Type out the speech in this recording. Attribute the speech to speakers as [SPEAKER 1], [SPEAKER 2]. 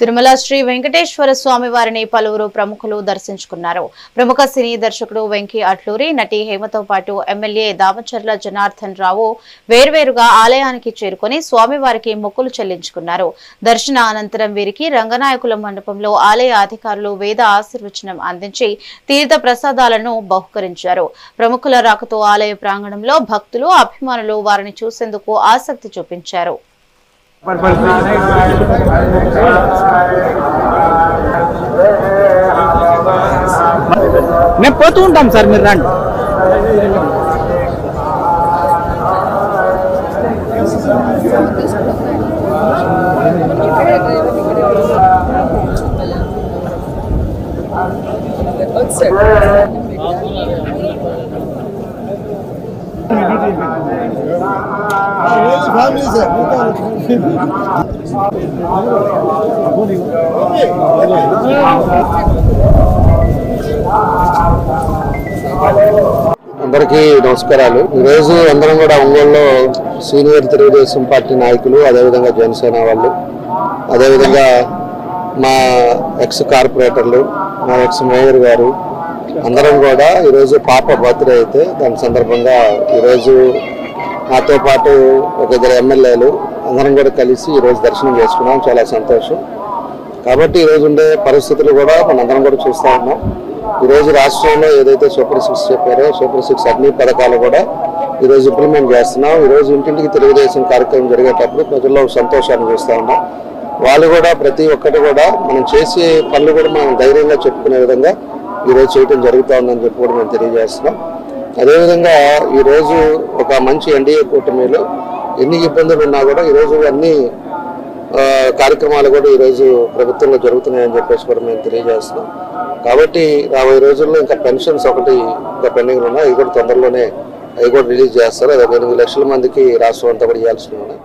[SPEAKER 1] తిరుమల శ్రీ వెంకటేశ్వర స్వామి వారిని పలువురు ప్రముఖులు దర్శించుకున్నారు. ప్రముఖ సినీ దర్శకుడు వెంకీ అట్లూరి, నటి హేమతో పాటు ఎమ్మెల్యే దామచర్ల జనార్దన్ రావు వేర్వేరుగా ఆలయానికి చేరుకుని స్వామివారికి మొక్కులు చెల్లించుకున్నారు. దర్శన అనంతరం వీరికి రంగనాయకుల మండపంలో ఆలయ అధికారులు వేద ఆశీర్వచనం అందించి తీర్థ ప్రసాదాలను బహుకరించారు. ప్రముఖుల రాకతో ఆలయ ప్రాంగణంలో భక్తులు, అభిమానులు వారిని చూసేందుకు ఆసక్తి చూపించారు.
[SPEAKER 2] మేము పోతూ ఉంటాం సార్, మీరు రండి.
[SPEAKER 3] అందరికీ నమస్కారాలు. ఈరోజు అందరం కూడా ఒంగోలులో సీనియర్ తెలుగుదేశం పార్టీ నాయకులు, అదేవిధంగా జనసేన వాళ్ళు, అదేవిధంగా మా ఎక్స్ కార్పొరేటర్లు, మా ఎక్స్ మేయర్ గారు అందరం కూడా ఈరోజు పాప బర్త్డే అయితే దాని సందర్భంగా ఈరోజు నాతో పాటు ఒక ఇద్దరు ఎమ్మెల్యేలు అందరం కూడా కలిసి ఈరోజు దర్శనం చేసుకున్నాం. చాలా సంతోషం. కాబట్టి ఈరోజు ఉండే పరిస్థితులు కూడా మనందరం కూడా చూస్తూ ఉన్నాం. ఈరోజు రాష్ట్రంలో ఏదైతే సూపర్ 6 చెప్పారో సూపర్ 6 అన్ని పథకాలు కూడా ఈరోజు ఇంప్లిమెంట్ చేస్తున్నాం. ఈరోజు ఇంటింటికి తెలుగుదేశం కార్యక్రమం జరిగేటప్పుడు ప్రజల్లో సంతోషాన్ని చూస్తూ ఉన్నాం. వాళ్ళు కూడా ప్రతి ఒక్కటి కూడా మనం చేసే పనులు కూడా మనం ధైర్యంగా చెప్పుకునే విధంగా ఈరోజు చేయడం జరుగుతూ ఉందని చెప్పి కూడా మేము తెలియజేస్తున్నాం. అదేవిధంగా ఈరోజు ఒక మంచి ఎన్డీఏ కూటమిలో ఎన్ని ఇబ్బందులు ఉన్నా కూడా ఈరోజు అన్ని కార్యక్రమాలు కూడా ఈరోజు ప్రభుత్వంలో జరుగుతున్నాయని చెప్పేసి కూడా మేము తెలియజేస్తున్నాం. కాబట్టి రాబోయే రోజుల్లో ఇంకా పెన్షన్స్ ఒకటి ఇంకా పెండింగ్లు ఉన్నాయి. అవి కూడా తొందరలోనే అవి కూడా రిలీజ్ చేస్తారు. అది 8 లక్షల మందికి రాష్ట్రం అంతా కూడా ఇవ్వాల్సి ఉన్నాయి.